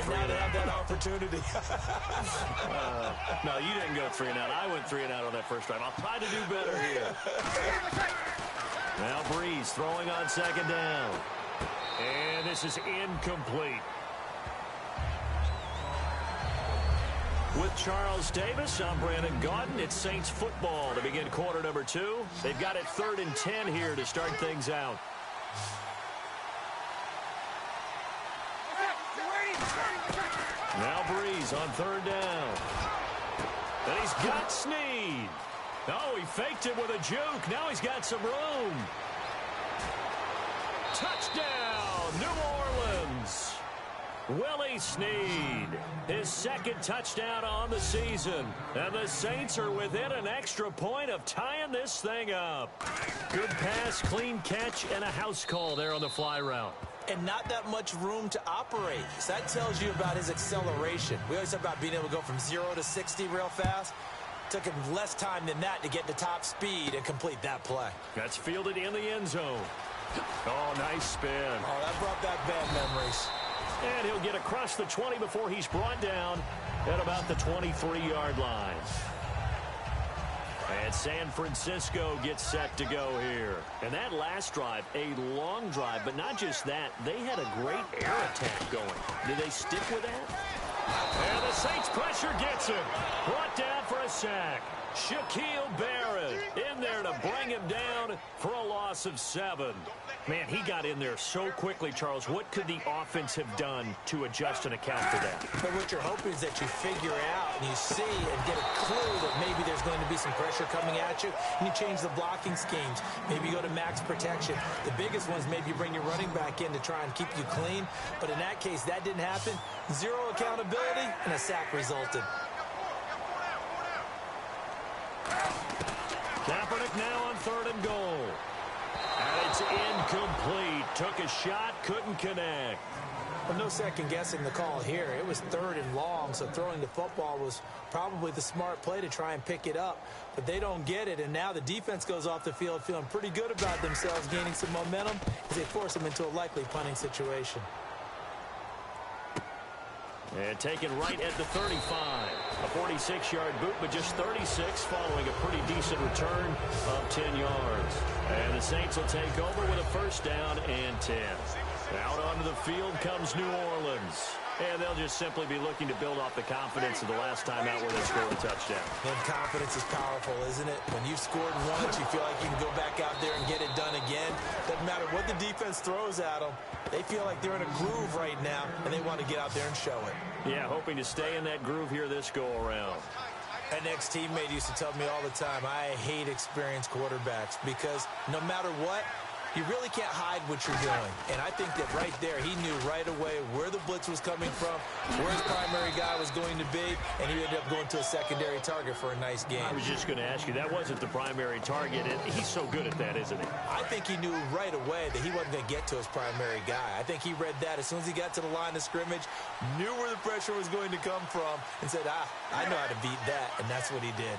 3 and out. And now they have that opportunity. No, you didn't go 3 and out. I went 3 and out on that first drive. I'll try to do better here. Now Breeze throwing on second down. And this is incomplete. With Charles Davis, I'm Brandon Gaudin. It's Saints football to begin quarter number 2. They've got it 3rd and 10 here to start things out. Now Breeze on 3rd down. And he's got Snead. Oh, he faked it with a juke. Now he's got some room. Touchdown, New Orleans. Willie Snead, his 2nd touchdown on the season. And the Saints are within an extra point of tying this thing up. Good pass, clean catch, and a house call there on the fly route. And not that much room to operate. So that tells you about his acceleration. We always talk about being able to go from 0 to 60 real fast. Took him less time than that to get to top speed and complete that play. That's fielded in the end zone. Oh, nice spin. Oh, that brought back bad memories. And he'll get across the 20 before he's brought down at about the 23-yard line. And San Francisco gets set to go here. And that last drive, a long drive, but not just that. They had a great air attack going. Did they stick with that? And the Saints pressure gets him. Brought down for a sack. Shaquille Barrett in there to bring him down for a loss of 7. Man, he got in there so quickly, Charles. What could the offense have done to adjust and account for that? But what you're hoping is that you figure out and you see and get a clue that maybe there's going to be some pressure coming at you, and you change the blocking schemes. Maybe you go to max protection. The biggest one is maybe you bring your running back in to try and keep you clean. But in that case, that didn't happen. 0 accountability, and a sack resulted. Kaepernick now on 3rd and goal. And it's incomplete. Took a shot, couldn't connect. Well, no second guessing the call here. It was 3rd and long, so throwing the football was probably the smart play to try and pick it up. But they don't get it, and now the defense goes off the field feeling pretty good about themselves, gaining some momentum as they force them into a likely punting situation. And taken right at the 35. A 46-yard boot, but just 36 following a pretty decent return of 10 yards. And the Saints will take over with a 1st down and 10. Out onto the field comes New Orleans. And they'll just simply be looking to build off the confidence of the last time out where they scored a touchdown. And confidence is powerful, isn't it? When you've scored once, you feel like you can go back out there and get it done again. Doesn't matter what the defense throws at them. They feel like they're in a groove right now, and they want to get out there and show it. Yeah, hoping to stay in that groove here this go-around. An ex-teammate used to tell me all the time, I hate experienced quarterbacks because no matter what, you really can't hide what you're doing. And I think that right there, he knew right away where the blitz was coming from, where his primary guy was going to be, and he ended up going to a secondary target for a nice game. I was just going to ask you, that wasn't the primary target, and he's so good at that, isn't he? I think he knew right away that he wasn't going to get to his primary guy. I think he read that as soon as he got to the line of scrimmage, knew where the pressure was going to come from, and said, I know how to beat that, and that's what he did.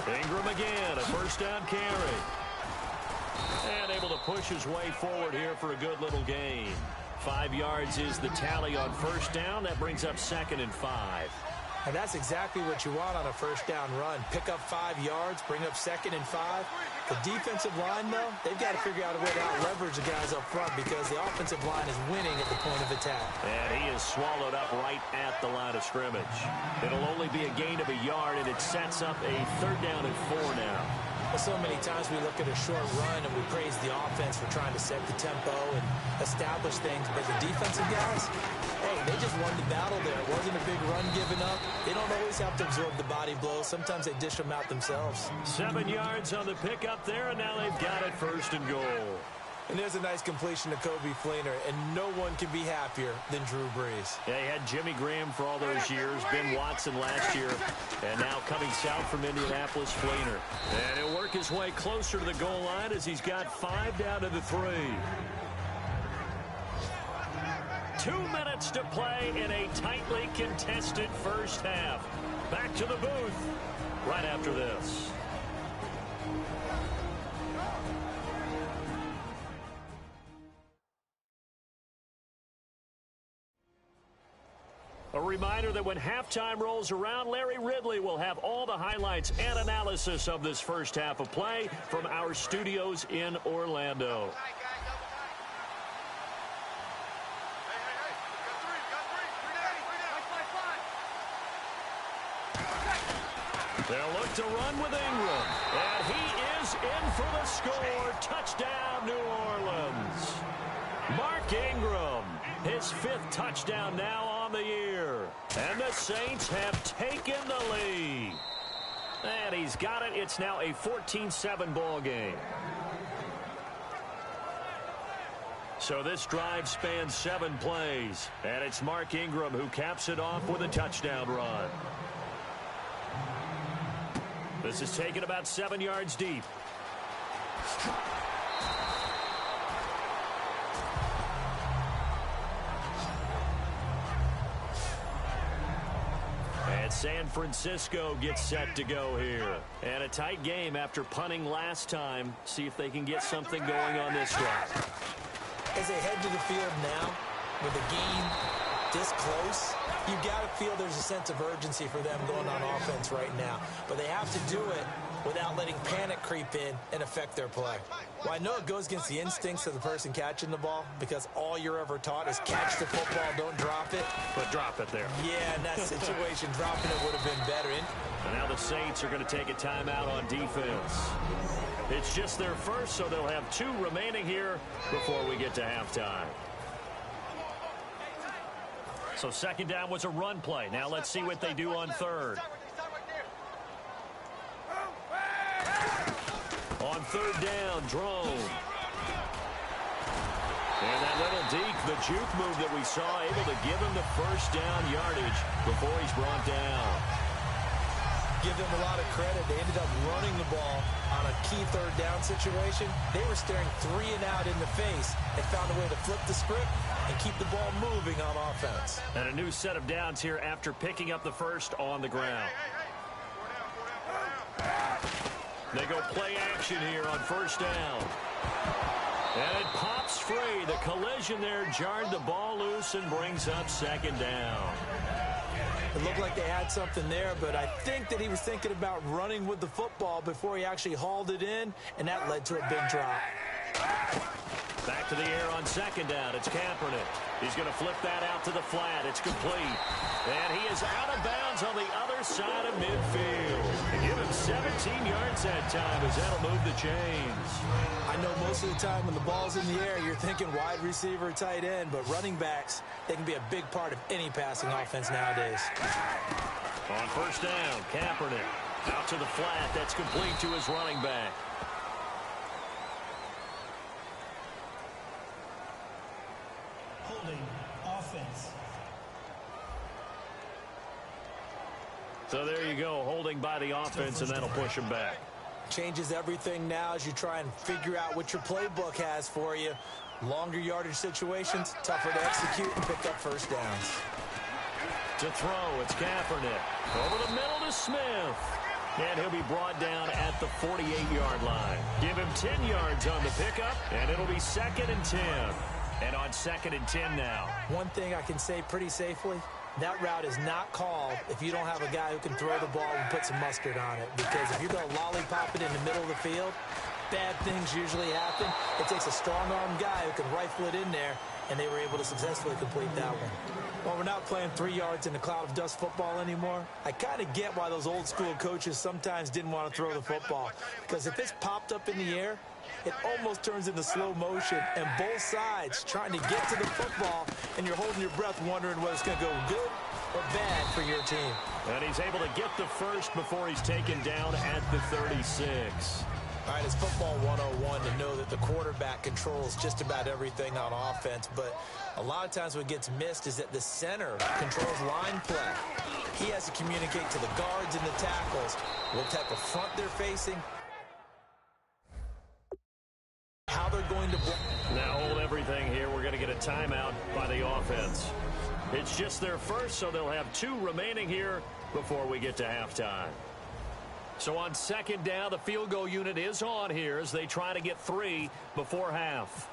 Ingram again, a 1st down carry. And able to push his way forward here for a good little gain. 5 yards is the tally on 1st down. That brings up 2nd and 5. And that's exactly what you want on a 1st down run. Pick up 5 yards, bring up 2nd and 5. The defensive line, though, they've got to figure out a way to out-leverage the guys up front because the offensive line is winning at the point of attack. And he is swallowed up right at the line of scrimmage. It'll only be a gain of a yard, and it sets up a 3rd down and 4 now. So many times we look at a short run and we praise the offense for trying to set the tempo and establish things. But the defensive guys, hey, they just won the battle there. It wasn't a big run given up. They don't always have to absorb the body blows. Sometimes they dish them out themselves. 7 yards on the pickup there, and now they've got it 1st and goal. And there's a nice completion to Kobe Fleener, and no one can be happier than Drew Brees. Yeah, he had Jimmy Graham for all those years, Ben Watson last year, and now coming south from Indianapolis, Fleener. And he'll work his way closer to the goal line as he's got 5 down to the 3. 2 minutes to play in a tightly contested 1st half. Back to the booth right after this. A reminder that when halftime rolls around, Larry Ridley will have all the highlights and analysis of this first half of play from our studios in Orlando. They'll look to run with Ingram, and he is in for the score. Touchdown, New Orleans. Mark Ingram, his 5th touchdown now on the year. And the Saints have taken the lead. And he's got it. It's now a 14-7 ball game. So this drive spans 7 plays. And it's Mark Ingram who caps it off with a touchdown run. This is taken about 7 yards deep. And San Francisco gets set to go here. And a tight game after punting last time. See if they can get something going on this drive. As they head to the field now, with the game this close, you got to feel there's a sense of urgency for them going on offense right now. But they have to do it without letting panic creep in and affect their play. Well, I know it goes against the instincts of the person catching the ball because all you're ever taught is catch the football, don't drop it. But drop it there. Yeah, in that situation, dropping it would have been better. And now the Saints are going to take a timeout on defense. It's just their first, so they'll have 2 remaining here before we get to halftime. So second down was a run play. Now let's see what they do on third. On third down, Drone. And that little deke, the juke move that we saw, able to give him the first down yardage before he's brought down. Give them a lot of credit. They ended up running the ball on a key third down situation. They were staring 3 and out in the face and found a way to flip the script and keep the ball moving on offense. And a new set of downs here after picking up the first on the ground. They go play action here on first down. And it pops free. The collision there jarred the ball loose and brings up second down. It looked like they had something there, but I think that he was thinking about running with the football before he actually hauled it in, and that led to a big drop. Back to the air on second down. It's Kaepernick. He's going to flip that out to the flat. It's complete. And he is out of bounds on the other side of midfield. They give him 17 yards that time as that'll move the chains. I know most of the time when the ball's in the air, you're thinking wide receiver, tight end, but running backs, they can be a big part of any passing offense nowadays. On first down, Kaepernick out to the flat. That's complete to his running back. Offense. So there you go, holding by the offense, and that'll push him back. Changes everything now as you try and figure out what your playbook has for you. Longer yardage situations, tougher to execute and pick up first downs. To throw, it's Kaepernick. Over the middle to Smith. And he'll be brought down at the 48-yard line. Give him 10 yards on the pickup, and it'll be 2nd and 10. And on 2nd and 10 now. One thing I can say pretty safely, that route is not called if you don't have a guy who can throw the ball and put some mustard on it. Because if you're going to lollipop it in the middle of the field, bad things usually happen. It takes a strong-armed guy who can rifle it in there, and they were able to successfully complete that one. While we're not playing 3 yards in a cloud of dust football anymore, I kind of get why those old-school coaches sometimes didn't want to throw the football. Because if it's popped up in the air, it almost turns into slow motion, and both sides trying to get to the football, and you're holding your breath wondering whether it's going to go good or bad for your team. And he's able to get the first before he's taken down at the 36. All right, it's football 101 to know that the quarterback controls just about everything on offense, but a lot of times what gets missed is that the center controls line play. He has to communicate to the guards and the tackles what type of front they're facing, how they're going to block. Now hold everything here. We're going to get a timeout by the offense. It's just their first, so they'll have 2 remaining here before we get to halftime. So on second down, the field goal unit is on here as they try to get 3 before half.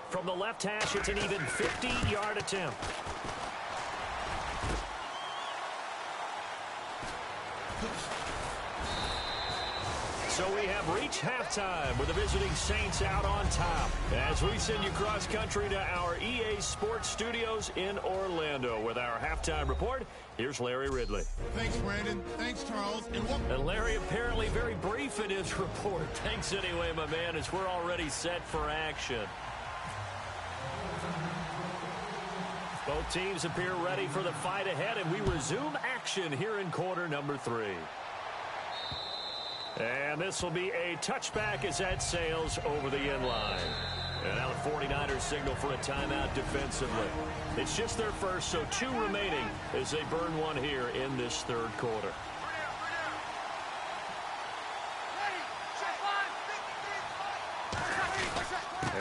From the left hash, it's an even 50-yard attempt. So we have reached halftime with the visiting Saints out on top. As we send you cross country to our EA Sports Studios in Orlando with our halftime report, here's Larry Ridley. Thanks, Brandon. Thanks, Charles. And Larry apparently very brief in his report. Thanks anyway, my man, as we're already set for action. Both teams appear ready for the fight ahead, and we resume action here in quarter number 3. And this will be a touchback as that sails over the end line. And now the 49ers signal for a timeout defensively. It's just their first, so 2 remaining as they burn one here in this third quarter.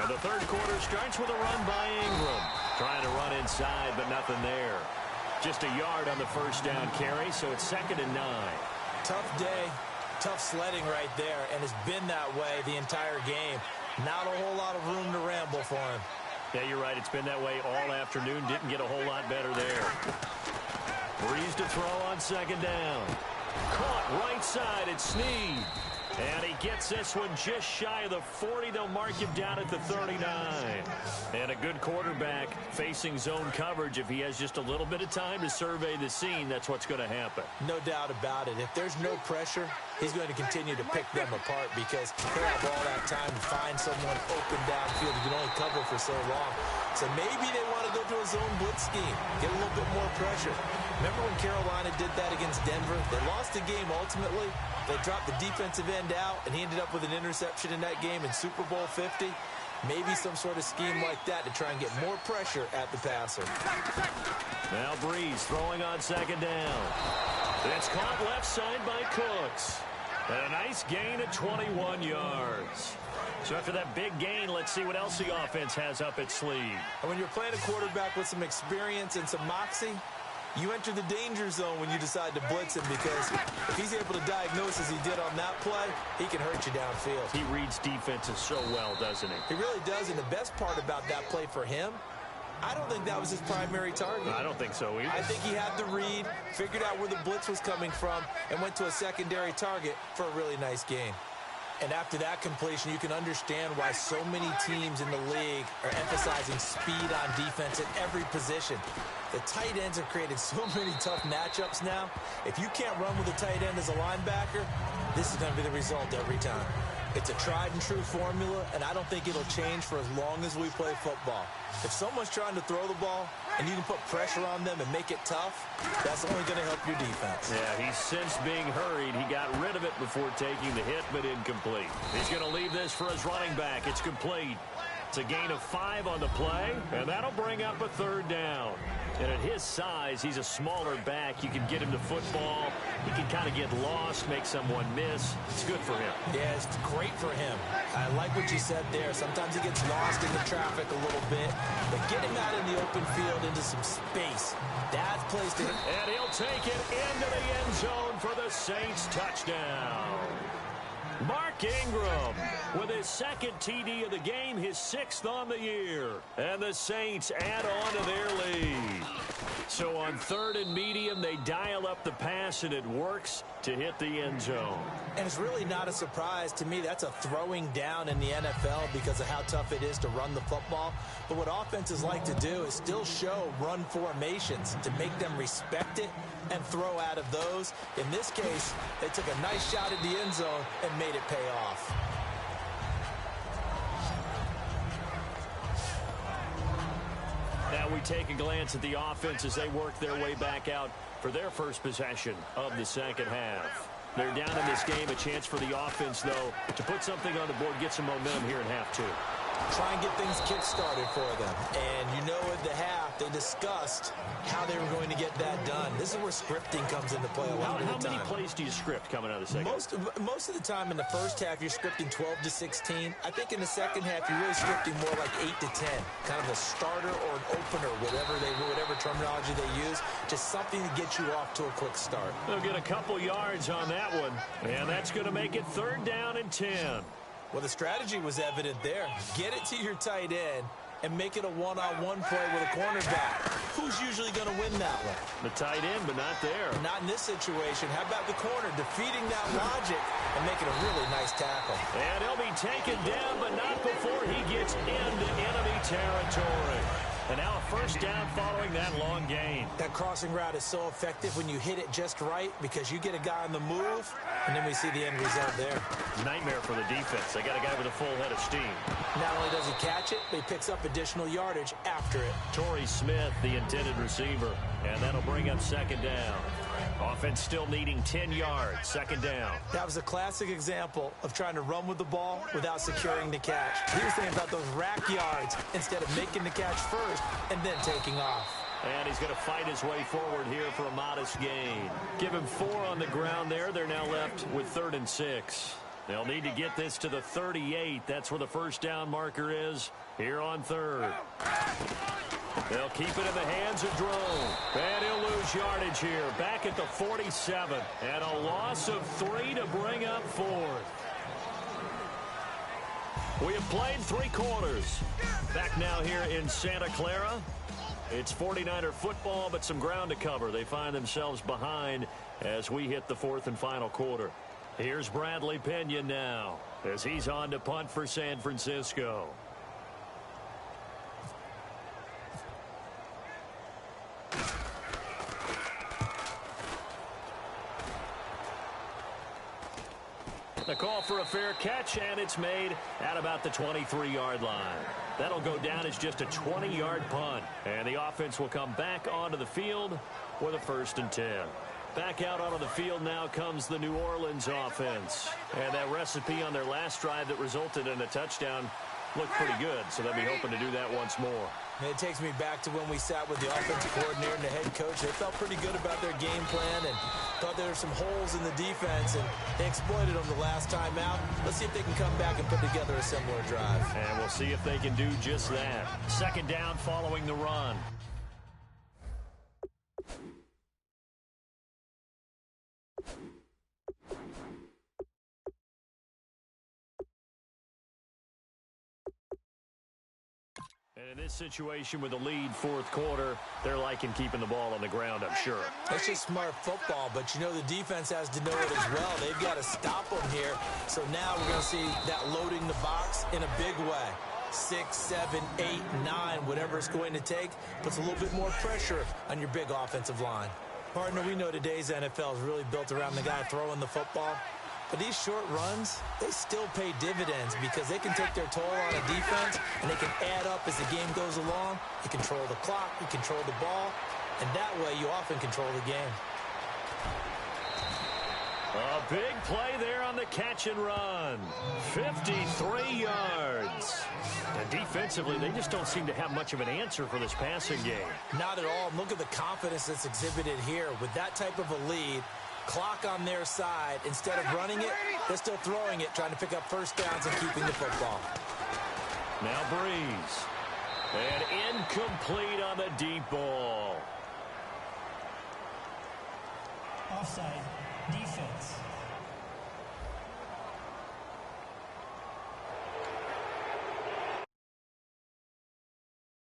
And the third quarter starts with a run by Ingram. Trying to run inside, but nothing there. Just a yard on the first down carry, so it's 2nd and 9. Tough day. Tough sledding right there, and it's been that way the entire game. Not a whole lot of room to ramble for him. Yeah, you're right. It's been that way all afternoon. Didn't get a whole lot better there. Breeze to throw on 2nd down. Caught right side. It's Snead. And he gets this one just shy of the 40. They'll mark him down at the 39. And a good quarterback facing zone coverage. If he has just a little bit of time to survey the scene, that's what's going to happen. No doubt about it. If there's no pressure, he's going to continue to pick them apart because he'll have all that time to find someone open downfield. He can only cover for so long. So maybe they want to go to a zone blitz scheme, get a little bit more pressure. Remember when Carolina did that against Denver? They lost the game ultimately. They dropped the defensive end out, and he ended up with an interception in that game in Super Bowl 50. Maybe some sort of scheme like that to try and get more pressure at the passer. Now Breeze throwing on 2nd down. It's caught left side by Cooks. And a nice gain of 21 yards. So after that big gain, let's see what else the offense has up its sleeve. And when you're playing a quarterback with some experience and some moxie, you enter the danger zone when you decide to blitz him, because if he's able to diagnose as he did on that play, he can hurt you downfield. He reads defenses so well, doesn't he? He really does, and the best part about that play for him, I don't think that was his primary target. I don't think so either. I think he had the read, figured out where the blitz was coming from, and went to a secondary target for a really nice gain. And after that completion, you can understand why so many teams in the league are emphasizing speed on defense at every position. The tight ends have created so many tough matchups now. If you can't run with a tight end as a linebacker, this is going to be the result every time. It's a tried and true formula, and I don't think it'll change for as long as we play football. If someone's trying to throw the ball and you can put pressure on them and make it tough, that's only going to help your defense. Yeah, he's since being hurried. He got rid of it before taking the hit, but incomplete. He's going to leave this for his running back. It's complete. It's a gain of 5 on the play, and that'll bring up a 3rd down. And at his size, he's a smaller back. You can get him the football. He can kind of get lost, make someone miss. It's good for him. Yeah, it's great for him. I like what you said there. Sometimes he gets lost in the traffic a little bit, but get him out in the open field into some space. That's placed it. And he'll take it into the end zone for the Saints touchdown. Mark Ingram with his 2nd TD of the game, his 6th on the year. And the Saints add on to their lead. So on 3rd and medium, they dial up the pass, and it works to hit the end zone. And it's really not a surprise to me. That's a throwing down in the NFL because of how tough it is to run the football. But what offenses like to do is still show run formations to make them respect it and throw out of those. In this case, they took a nice shot at the end zone and made it pay off. Now we take a glance at the offense as they work their way back out for their first possession of the second half. They're down in this game. A chance for the offense, though, to put something on the board, get some momentum here in half 2. Try and get things kick-started for them. And you know at the half, they discussed how they were going to get that done. This is where scripting comes into play a lot of the time. How many plays do you script coming out of the second? Most of the time in the first half, you're scripting 12 to 16. I think in the second half, you're really scripting more like 8 to 10. Kind of a starter or an opener, whatever terminology they use. Just something to get you off to a quick start. They'll get a couple yards on that one. And that's going to make it 3rd down and 10. Well, the strategy was evident there. Get it to your tight end, and make it a one-on-one play with a cornerback. Who's usually going to win that one? The tight end, but not there. Not in this situation. How about the corner defeating that logic and making a really nice tackle? And he'll be taken down, but not before he gets into enemy territory. And now a first down following that long gain. That crossing route is so effective when you hit it just right because you get a guy on the move, and then we see the end result there. Nightmare for the defense. They got a guy with a full head of steam. Not only does he catch it, but he picks up additional yardage after it. Torrey Smith, the intended receiver, and that'll bring up second down. Offense still needing 10 yards, second down. That was a classic example of trying to run with the ball without securing the catch. He was thinking about those rack yards instead of making the catch first and then taking off. And he's going to fight his way forward here for a modest gain. Give him 4 on the ground there. They're now left with 3rd and 6. They'll need to get this to the 38. That's where the first down marker is here on 3rd. They'll keep it in the hands of Drone. And he'll lose yardage here. Back at the 47. And a loss of 3 to bring up 4th. We have played 3 quarters. Back now here in Santa Clara. It's 49er football, but some ground to cover. They find themselves behind as we hit the 4th and final quarter. Here's Bradley Pena now as he's on to punt for San Francisco. The call for a fair catch, and it's made at about the 23-yard line. That'll go down as just a 20-yard punt, and the offense will come back onto the field with a 1st and 10. Back out onto the field now comes the New Orleans offense. And that recipe on their last drive that resulted in a touchdown looked pretty good, so they'll be hoping to do that once more. It takes me back to when we sat with the offensive coordinator and the head coach. They felt pretty good about their game plan and thought there were some holes in the defense, and they exploited them the last time out. Let's see if they can come back and put together a similar drive. And we'll see if they can do just that. Second down following the run. And in this situation with the lead 4th quarter, they're liking keeping the ball on the ground, I'm sure. It's just smart football, but you know the defense has to know it as well. They've got to stop them here. So now we're going to see that loading the box in a big way. 6, 7, 8, 9, whatever it's going to take, puts a little bit more pressure on your big offensive line. Partner, we know today's NFL is really built around the guy throwing the football. But these short runs, they still pay dividends because they can take their toll on a defense and they can add up as the game goes along. You control the clock, you control the ball, and that way you often control the game. A big play there on the catch and run. 53 yards. And defensively, they just don't seem to have much of an answer for this passing game. Not at all. Look at the confidence that's exhibited here. With that type of a lead, clock on their side, instead of running it, they're still throwing it, trying to pick up first downs and keeping the football. Now Breeze. And incomplete on the deep ball. Offside, defense.